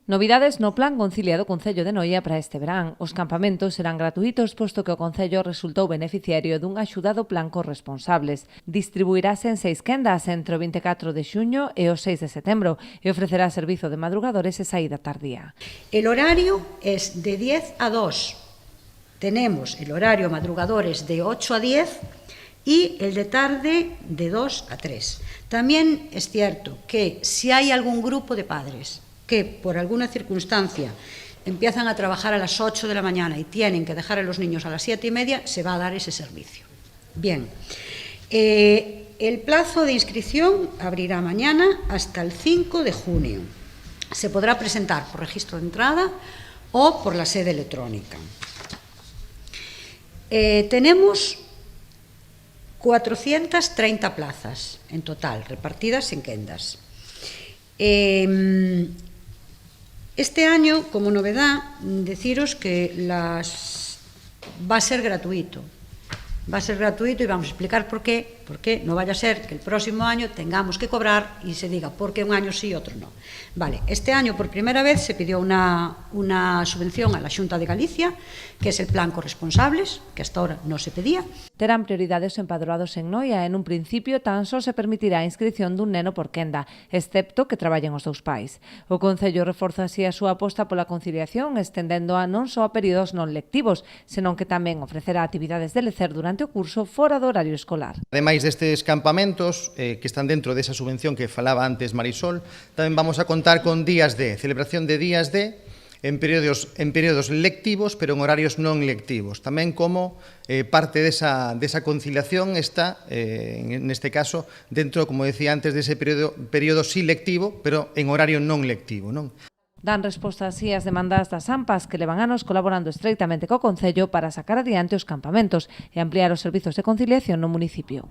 Novidades no Plan Concilia do Concello de Noia para este verán. Os campamentos serán gratuitos posto que o Concello resultou beneficiario dun axuda do Plan Corresponsables. Distribuirase en 6 quendas entre o 24 de xuño e o 6 de setembro e ofrecerá servizo de madrugadores e saída tardía. El horario es de 10 a 2. Tenemos el horario madrugadores de 8 a 10 y el de tarde de 2 a 3. También es cierto que si hay algún grupo de padres que por alguna circunstancia empiezan a trabajar a las 8 de la mañana y tienen que dejar a los niños a las 7:30, se va a dar ese servicio. Bien, el plazo de inscripción abrirá mañana hasta el 5 de junio. Se podrá presentar por registro de entrada o por la sede electrónica. Tenemos 430 plazas en total, repartidas en quendas. Este año, como novedad, deciros que va a ser gratuito. Va a ser gratuito y vamos a explicar por qué. Porque no vaya a ser que el próximo año tengamos que cobrar y se diga por qué un año sí y otro no. Vale, este año por primera vez se pidió una subvención a la Xunta de Galicia, que es el Plan Corresponsables, que hasta ahora no se pedía. Terán prioridade os empadroados en Noia e, nun principio, tan só se permitirá a inscrición dun neno por quenda, excepto que traballen os dous pais. O Concello reforza así a súa aposta pola conciliación, estendendo a non só a períodos non lectivos, senón que tamén ofrecerá actividades de lecer durante o curso fora do horario escolar. Ademais destes campamentos que están dentro desa subvención que falaba antes Marisol, tamén vamos a contar con días de celebración de días de en períodos lectivos, pero en horarios non lectivos. Tamén como parte desa conciliación está, neste caso, dentro, como decía antes, dese período sí lectivo, pero en horario non lectivo, non? Dan resposta así ás demandas das AMPAs que levan anos colaborando estreitamente co Concello para sacar adiante os campamentos e ampliar os servizos de conciliación no municipio.